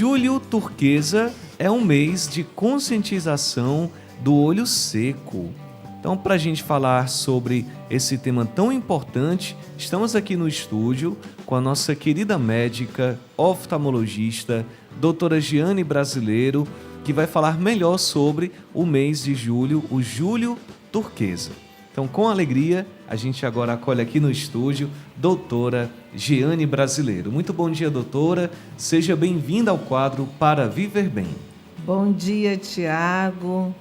Julho Turquesa é um mês de conscientização do olho seco. Então, para a gente falar sobre esse tema tão importante, estamos aqui no estúdio com a nossa querida médica, oftalmologista, doutora Giane Brasileiro, que vai falar melhor sobre o mês de julho, o Julho Turquesa. Então, com alegria, a gente agora acolhe aqui no estúdio doutora Giane Brasileiro. Muito bom dia, doutora. Seja bem-vinda ao quadro Para Viver Bem. Bom dia, Tiago.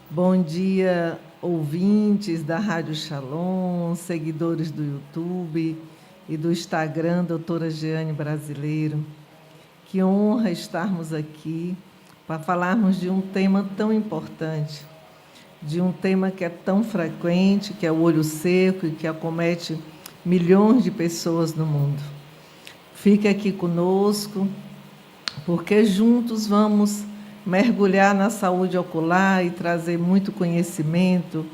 Bom dia, ouvintes da Rádio Shalom, seguidores do YouTube e do Instagram, doutora Giane Brasileiro. Que honra estarmos aqui para falarmos de um tema tão importante, de um tema que é tão frequente, que é o olho seco e que acomete milhões de pessoas no mundo. Fique aqui conosco, porque juntos vamos mergulhar na saúde ocular e trazer muito conhecimento,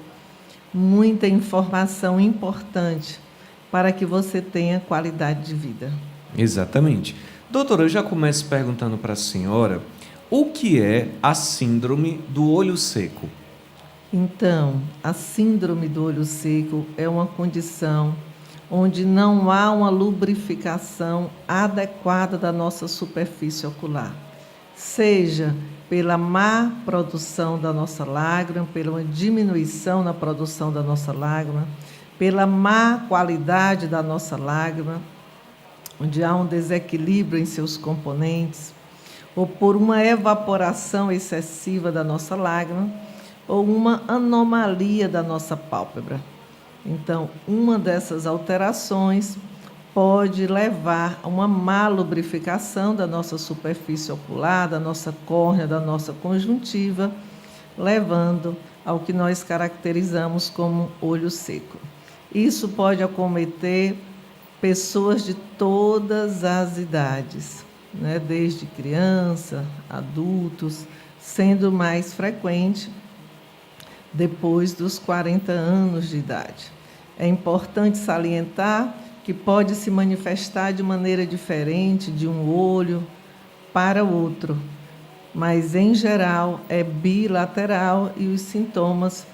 muita informação importante para que você tenha qualidade de vida. Exatamente. Doutora, eu já começo perguntando para a senhora o que é a síndrome do olho seco. Então, a síndrome do olho seco é uma condição onde não há uma lubrificação adequada da nossa superfície ocular, seja pela má produção da nossa lágrima, pela uma diminuição na produção da nossa lágrima, pela má qualidade da nossa lágrima, onde há um desequilíbrio em seus componentes, ou por uma evaporação excessiva da nossa lágrima, ou uma anomalia da nossa pálpebra. Então, uma dessas alterações pode levar a uma má lubrificação da nossa superfície ocular, da nossa córnea, da nossa conjuntiva, levando ao que nós caracterizamos como olho seco. Isso pode acometer pessoas de todas as idades, né? Desde criança, adultos, sendo mais frequente depois dos 40 anos de idade. É importante salientar que pode se manifestar de maneira diferente de um olho para o outro, mas, em geral, é bilateral e os sintomas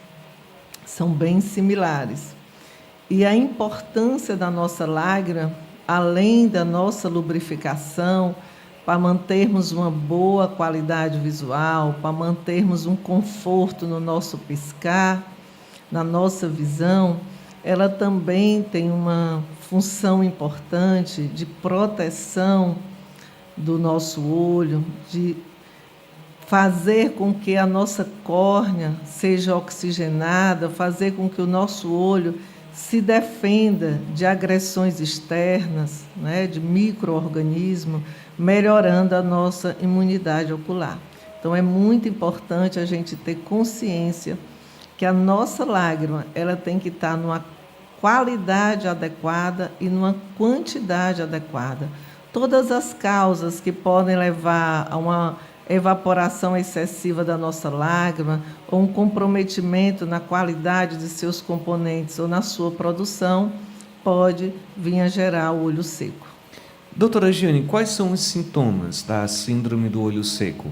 são bem similares. E a importância da nossa lágrima, além da nossa lubrificação, para mantermos uma boa qualidade visual, para mantermos um conforto no nosso piscar, na nossa visão, ela também tem uma função importante de proteção do nosso olho, de fazer com que a nossa córnea seja oxigenada, fazer com que o nosso olho se defenda de agressões externas, né, de micro-organismos, melhorando a nossa imunidade ocular. Então, é muito importante a gente ter consciência que a nossa lágrima ela tem que estar numa qualidade adequada e numa quantidade adequada. Todas as causas que podem levar a uma evaporação excessiva da nossa lágrima ou um comprometimento na qualidade de seus componentes ou na sua produção, pode vir a gerar o olho seco. Doutora Giane, quais são os sintomas da síndrome do olho seco?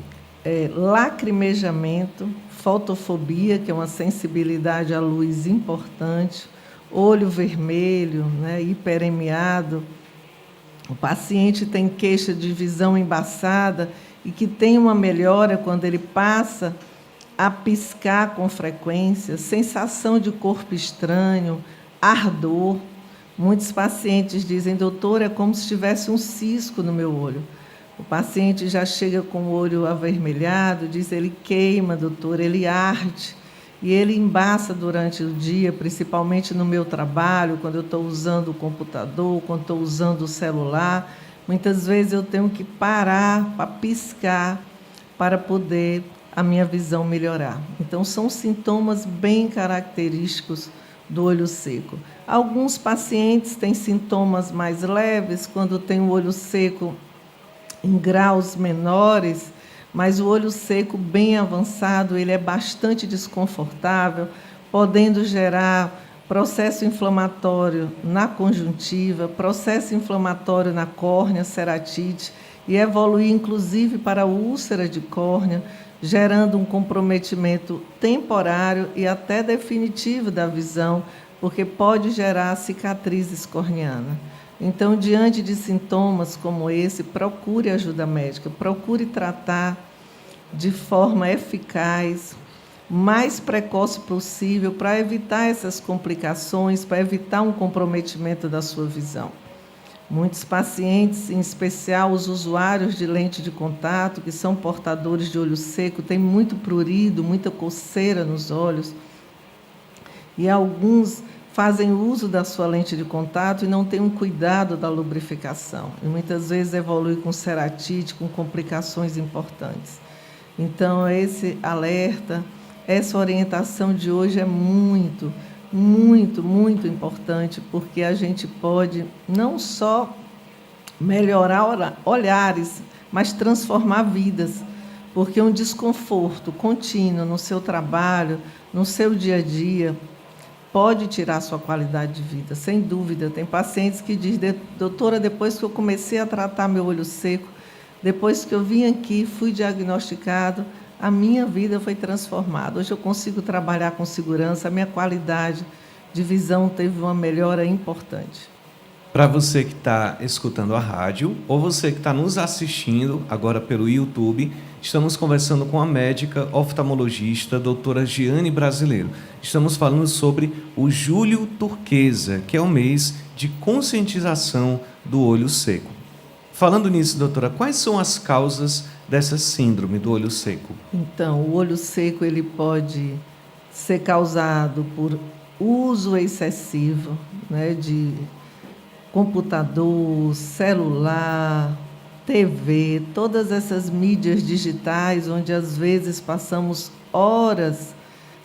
Lacrimejamento, fotofobia, que é uma sensibilidade à luz importante, olho vermelho, né, hiperemiado. O paciente tem queixa de visão embaçada e que tem uma melhora quando ele passa a piscar com frequência, sensação de corpo estranho, ardor. Muitos pacientes dizem, doutor, é como se tivesse um cisco no meu olho. O paciente já chega com o olho avermelhado, diz, ele queima, doutor, ele arde. E ele embaça durante o dia, principalmente no meu trabalho, quando eu estou usando o computador, quando estou usando o celular. Muitas vezes eu tenho que parar para piscar para poder a minha visão melhorar. Então, são sintomas bem característicos do olho seco. Alguns pacientes têm sintomas mais leves, quando tem o olho seco em graus menores, mas o olho seco bem avançado, ele é bastante desconfortável, podendo gerar processo inflamatório na conjuntiva, processo inflamatório na córnea, ceratite, e evoluir inclusive para a úlcera de córnea, gerando um comprometimento temporário e até definitivo da visão, porque pode gerar cicatrizes corneanas. Então, diante de sintomas como esse, procure ajuda médica, procure tratar de forma eficaz, mais precoce possível, para evitar essas complicações, para evitar um comprometimento da sua visão. Muitos pacientes, em especial os usuários de lente de contato, que são portadores de olho seco, têm muito prurido, muita coceira nos olhos, e alguns fazem uso da sua lente de contato e não têm um cuidado da lubrificação, e muitas vezes evolui com ceratite, com complicações importantes. Então, esse alerta, essa orientação de hoje é muito importante, porque a gente pode não só melhorar olhares, mas transformar vidas, porque um desconforto contínuo no seu trabalho, no seu dia a dia, pode tirar sua qualidade de vida, sem dúvida. Tem pacientes que dizem: doutora, depois que eu comecei a tratar meu olho seco, depois que eu vim aqui, fui diagnosticado, a minha vida foi transformada. Hoje eu consigo trabalhar com segurança, a minha qualidade de visão teve uma melhora importante. Para você que está escutando a rádio ou você que está nos assistindo agora pelo YouTube, estamos conversando com a médica oftalmologista doutora Giane Brasileiro. Estamos falando sobre o Julho Turquesa, que é o mês de conscientização do olho seco. Falando nisso, doutora, quais são as causas dessa síndrome do olho seco? Então, o olho seco ele pode ser causado por uso excessivo, né, de computador, celular, TV, todas essas mídias digitais, onde às vezes passamos horas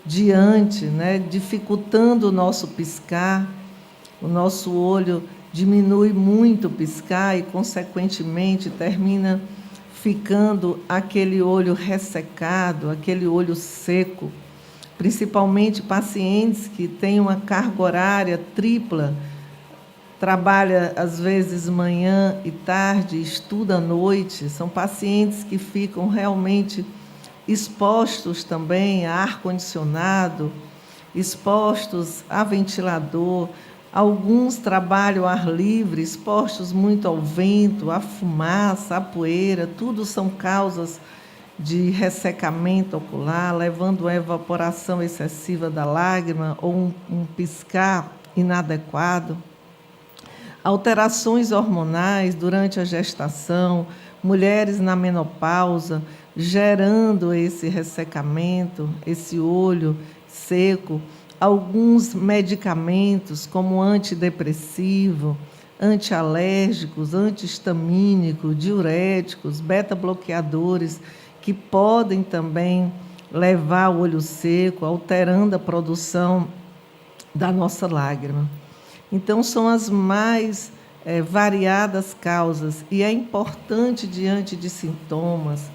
diante, né, dificultando o nosso piscar, o nosso olho diminui muito o piscar e, consequentemente, termina ficando aquele olho ressecado, aquele olho seco, principalmente pacientes que têm uma carga horária tripla, trabalha às vezes manhã e tarde, estuda à noite, são pacientes que ficam realmente expostos também a ar-condicionado, expostos a ventilador. Alguns trabalham ao ar livre, expostos muito ao vento, à fumaça, à poeira, tudo são causas de ressecamento ocular, levando a evaporação excessiva da lágrima ou um piscar inadequado. Alterações hormonais durante a gestação, mulheres na menopausa, gerando esse ressecamento, esse olho seco. Alguns medicamentos, como antidepressivo, antialérgicos, antihistamínicos, diuréticos, beta-bloqueadores, que podem também levar ao olho seco, alterando a produção da nossa lágrima. Então, são as mais variadas causas, e é importante, diante de sintomas,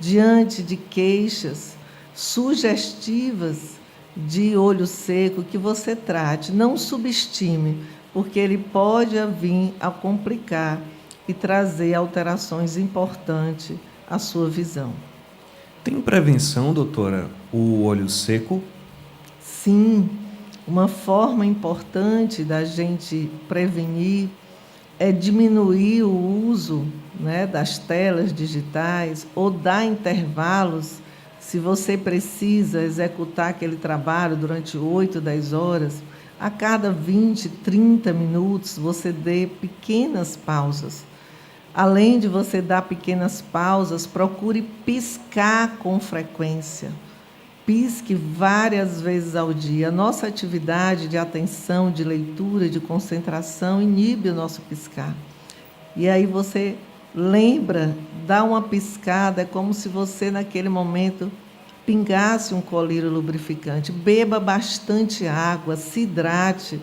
diante de queixas sugestivas de olho seco, que você trate, não subestime, porque ele pode vir a complicar e trazer alterações importantes à sua visão. Tem prevenção, doutora, o olho seco? Sim, uma forma importante da gente prevenir é diminuir o uso, né, das telas digitais ou dar intervalos. Se você precisa executar aquele trabalho durante 8, 10 horas, a cada 20, 30 minutos você dê pequenas pausas. Além de você dar pequenas pausas, procure piscar com frequência. Pisque várias vezes ao dia. A nossa atividade de atenção, de leitura, de concentração inibe o nosso piscar. E aí você lembra, dá uma piscada, é como se você naquele momento pingasse um colírio lubrificante. Beba bastante água, se hidrate.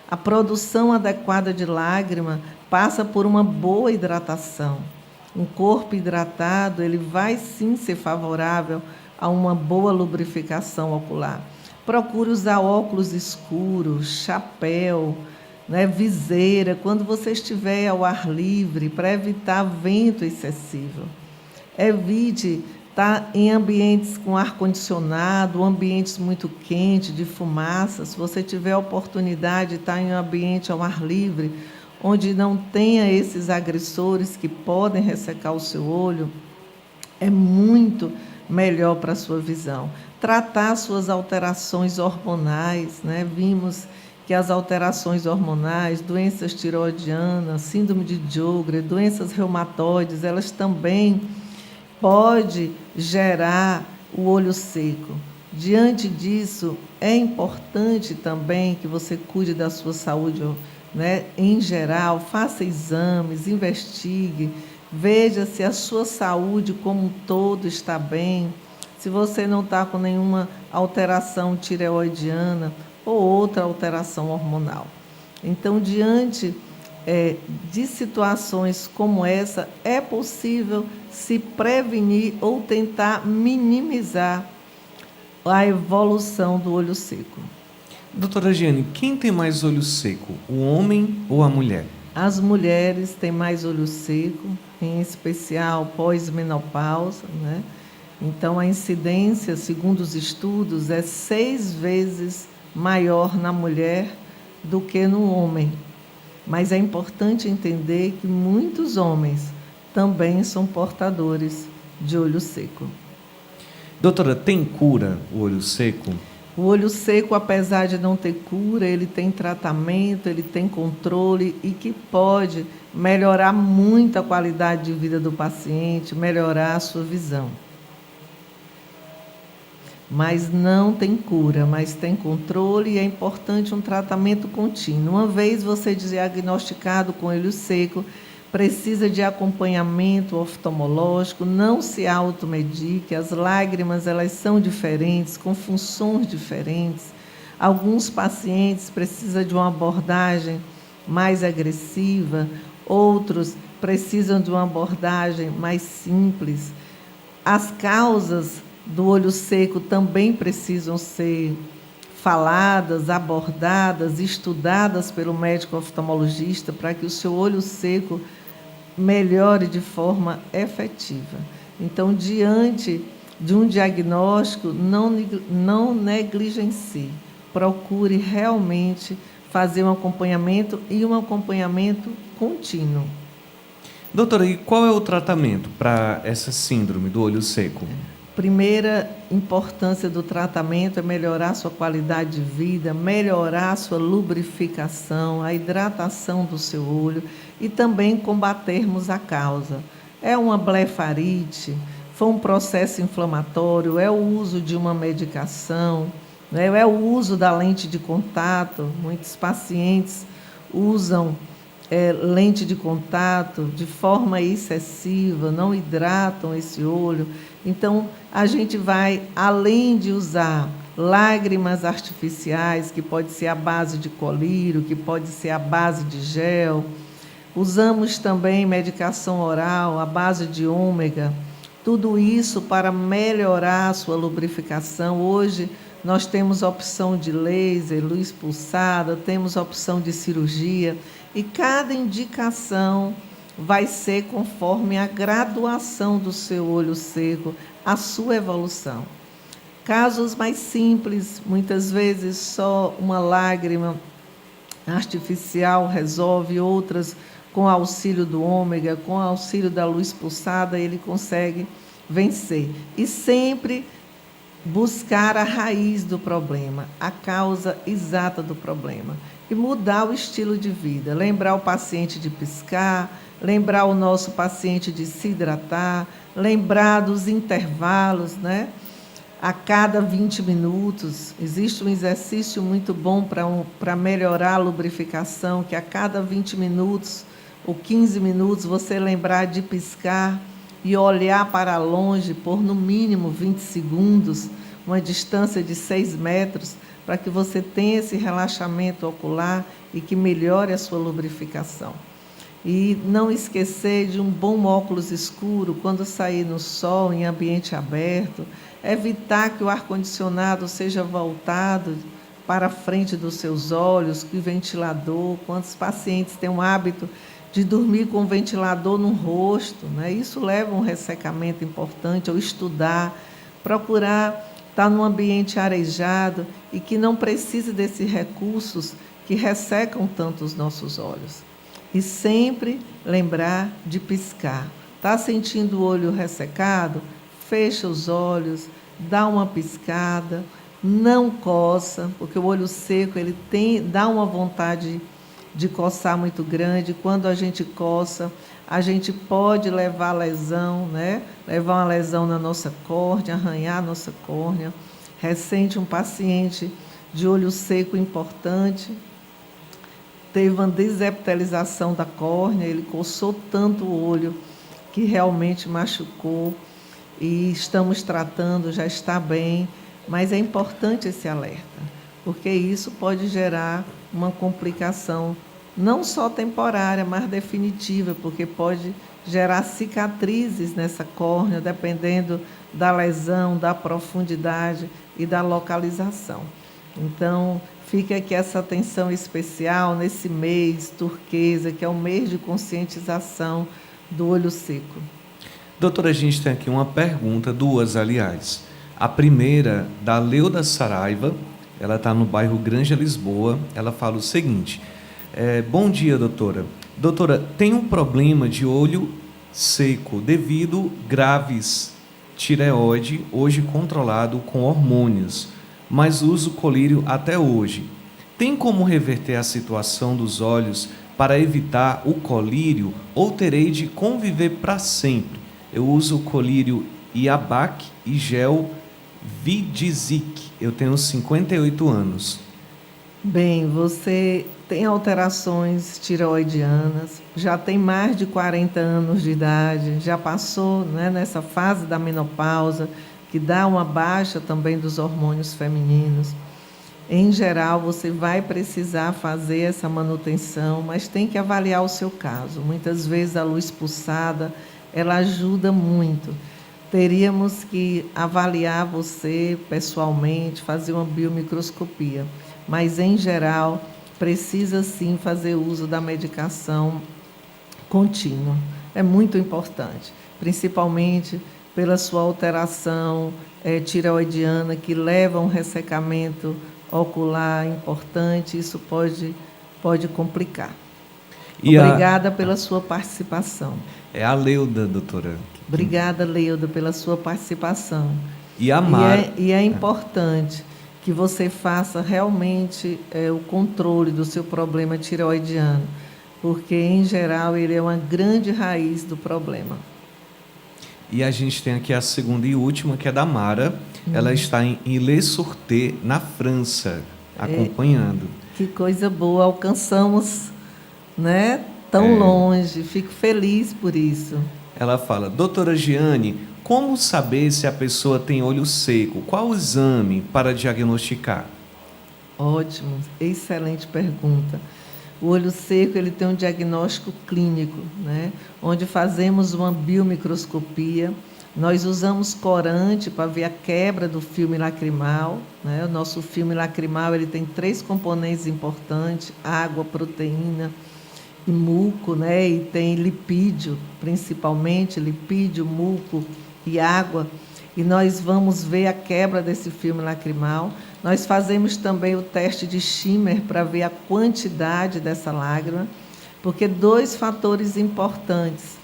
A produção adequada de lágrima passa por uma boa hidratação. Um corpo hidratado, ele vai sim ser favorável a uma boa lubrificação ocular. Procure usar óculos escuros, chapéu, né? Viseira, quando você estiver ao ar livre, para evitar vento excessivo. Evite estar em ambientes com ar-condicionado, ambientes muito quentes, de fumaça. Se você tiver a oportunidade de estar em um ambiente ao ar livre, onde não tenha esses agressores que podem ressecar o seu olho, é muito melhor para a sua visão. Tratar suas alterações hormonais, né? Vimos que as alterações hormonais, doenças tiroidianas, síndrome de Sjögren, doenças reumatoides, elas também podem gerar o olho seco. Diante disso, é importante também que você cuide da sua saúde, né? Em geral, faça exames, investigue, veja se a sua saúde como um todo está bem, se você não está com nenhuma alteração tireoidiana ou outra alteração hormonal. Então, diante de situações como essa, é possível se prevenir ou tentar minimizar a evolução do olho seco. Doutora Giane, quem tem mais olho seco, o homem ou a mulher? As mulheres têm mais olho seco, em especial pós-menopausa, né? Então, a incidência, segundo os estudos, é 6 vezes maior na mulher do que no homem. Mas é importante entender que muitos homens também são portadores de olho seco. Doutora, tem cura o olho seco? O olho seco, apesar de não ter cura, ele tem tratamento, ele tem controle e que pode melhorar muito a qualidade de vida do paciente, melhorar a sua visão. Mas não tem cura, mas tem controle e é importante um tratamento contínuo. Uma vez você diagnosticado com olho seco, precisa de acompanhamento oftalmológico, não se automedique, as lágrimas elas são diferentes, com funções diferentes. Alguns pacientes precisam de uma abordagem mais agressiva, outros precisam de uma abordagem mais simples. As causas do olho seco também precisam ser faladas, abordadas, estudadas pelo médico oftalmologista para que o seu olho seco melhore de forma efetiva. Então, diante de um diagnóstico, não negligencie, procure realmente fazer um acompanhamento e um acompanhamento contínuo. Doutora, e qual é o tratamento para essa síndrome do olho seco? Primeira importância do tratamento é melhorar sua qualidade de vida, melhorar sua lubrificação, a hidratação do seu olho e também combatermos a causa. É uma blefarite, foi um processo inflamatório, é o uso de uma medicação, né? É o uso da lente de contato. Muitos pacientes usam lente de contato de forma excessiva, não hidratam esse olho. Então, a gente vai, além de usar lágrimas artificiais, que pode ser à base de colírio, que pode ser à base de gel, usamos também medicação oral à base de ômega, tudo isso para melhorar a sua lubrificação. Hoje, nós temos a opção de laser, luz pulsada, temos a opção de cirurgia, e cada indicação vai ser conforme a graduação do seu olho seco, a sua evolução. Casos mais simples, muitas vezes só uma lágrima artificial resolve, outras com auxílio do ômega, com auxílio da luz pulsada, ele consegue vencer. E sempre buscar a raiz do problema, a causa exata do problema. E mudar o estilo de vida, lembrar o paciente de piscar, lembrar o nosso paciente de se hidratar, lembrar dos intervalos, né? A cada 20 minutos, existe um exercício muito bom para melhorar a lubrificação, que a cada 20 minutos ou 15 minutos você lembrar de piscar e olhar para longe por no mínimo 20 segundos, uma distância de 6 metros, para que você tenha esse relaxamento ocular e que melhore a sua lubrificação. E não esquecer de um bom óculos escuro quando sair no sol, em ambiente aberto. Evitar que o ar-condicionado seja voltado para frente dos seus olhos, que ventilador, quantos pacientes têm o hábito de dormir com o ventilador no rosto, né? Isso leva a um ressecamento importante, ou estudar, procurar estar num ambiente arejado e que não precise desses recursos que ressecam tanto os nossos olhos. E sempre lembrar de piscar. Está sentindo o olho ressecado? Fecha os olhos, dá uma piscada, não coça, porque o olho seco ele dá uma vontade de coçar muito grande. Quando a gente coça, a gente pode levar lesão, né? Levar uma lesão na nossa córnea, arranhar a nossa córnea. Recente, um paciente de olho seco importante teve uma desepitelização da córnea, ele coçou tanto o olho que realmente machucou, e estamos tratando, já está bem, mas é importante esse alerta, porque isso pode gerar uma complicação não só temporária, mas definitiva, porque pode gerar cicatrizes nessa córnea, dependendo da lesão, da profundidade e da localização. Então, fica aqui essa atenção especial nesse mês turquesa, que é o mês de conscientização do olho seco. Doutora, a gente tem aqui uma pergunta, duas, aliás. A primeira, da Leuda Saraiva, ela está no bairro Granja Lisboa. Ela fala o seguinte: bom dia, doutora. Doutora, tem um problema de olho seco devido graves tireoide, hoje controlado com hormônios, mas uso colírio até hoje. Tem como reverter a situação dos olhos para evitar o colírio ou terei de conviver para sempre? Eu uso colírio Iabac e gel Vidizic. Eu tenho 58 anos. Bem, você tem alterações tireoidianas, já tem mais de 40 anos de idade, já passou, né, nessa fase da menopausa, que dá uma baixa também dos hormônios femininos. Em geral, você vai precisar fazer essa manutenção, mas tem que avaliar o seu caso. Muitas vezes a luz pulsada, ela ajuda muito. Teríamos que avaliar você pessoalmente, fazer uma biomicroscopia, mas em geral precisa sim fazer uso da medicação contínua. É muito importante, principalmente pela sua alteração tireoidiana, que leva a um ressecamento ocular importante. Isso pode complicar. Obrigada pela sua participação. É a Leuda, doutora. Obrigada, Leuda, pela sua participação. E a Mara. E é importante que você faça realmente o controle do seu problema tireoidiano, porque, em geral, ele é uma grande raiz do problema. E a gente tem aqui a segunda e última, que é da Mara. Ela está em Ille-sur-Tê, na França, acompanhando. Que coisa boa, alcançamos, né, tão longe. Fico feliz por isso. Ela fala: doutora Giane, como saber se a pessoa tem olho seco? Qual o exame para diagnosticar? Ótimo, excelente pergunta. O olho seco ele tem um diagnóstico clínico, né, onde fazemos uma biomicroscopia. Nós usamos corante para ver a quebra do filme lacrimal, né? O nosso filme lacrimal ele tem 3 componentes importantes: água, proteína e muco, né? E tem lipídio, principalmente lipídio, muco e água. E nós vamos ver a quebra desse filme lacrimal. Nós fazemos também o teste de Schimmer para ver a quantidade dessa lágrima, porque 2 fatores importantes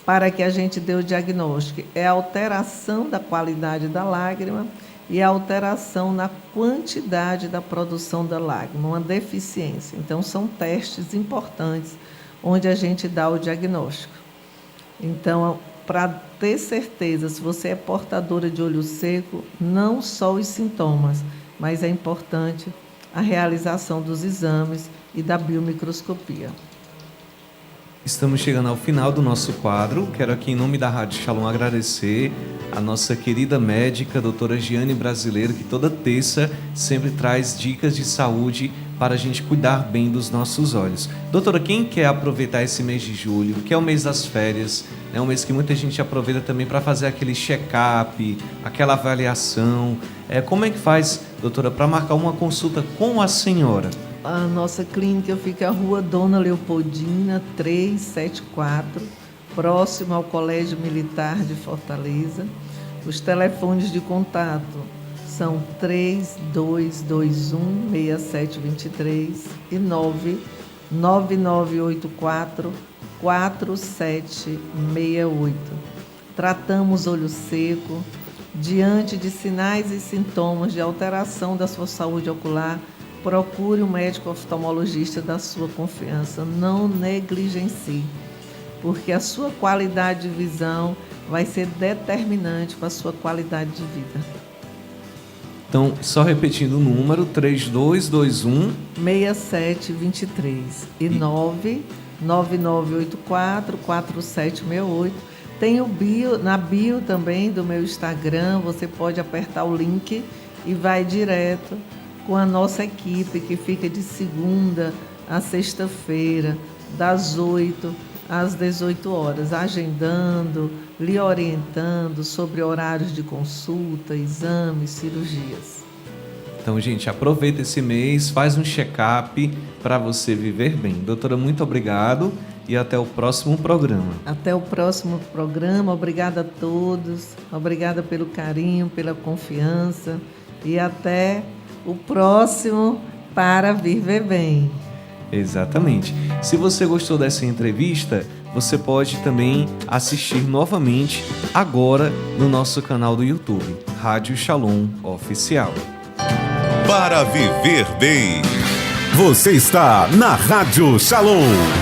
para que a gente dê o diagnóstico é a alteração da qualidade da lágrima e a alteração na quantidade da produção da lágrima, uma deficiência. Então, são testes importantes onde a gente dá o diagnóstico. Então, para ter certeza se você é portadora de olho seco, não só os sintomas, mas é importante a realização dos exames e da biomicroscopia. Estamos chegando ao final do nosso quadro. Quero aqui, em nome da Rádio Shalom, agradecer a nossa querida médica, doutora Giane Brasileiro, que toda terça sempre traz dicas de saúde para a gente cuidar bem dos nossos olhos. Doutora, quem quer aproveitar esse mês de julho, que é o mês das férias, é um mês que muita gente aproveita também para fazer aquele check-up, aquela avaliação, como é que faz doutora, para marcar uma consulta com a senhora? A nossa clínica fica na Rua Dona Leopoldina, 374, próximo ao Colégio Militar de Fortaleza. Os telefones de contato são 3221-6723 e 99984-4768. Tratamos olho seco. Diante de sinais e sintomas de alteração da sua saúde ocular, procure um médico oftalmologista da sua confiança. Não negligencie, porque a sua qualidade de visão vai ser determinante para a sua qualidade de vida. Então, só repetindo o número, 3221-6723 e 99984-4768. Tem o na bio também do meu Instagram, você pode apertar o link e vai direto com a nossa equipe, que fica de segunda a sexta-feira, das 8 às 18 horas, agendando, lhe orientando sobre horários de consulta, exames, cirurgias. Então, gente, aproveita esse mês, faz um check-up para você viver bem. Doutora, muito obrigado e até o próximo programa. Até o próximo programa. Obrigada a todos. Obrigada pelo carinho, pela confiança. E até o próximo Para Viver Bem. Exatamente. Se você gostou dessa entrevista, você pode também assistir novamente agora no nosso canal do YouTube, Rádio Shalom Oficial. Para Viver Bem. Você está na Rádio Shalom.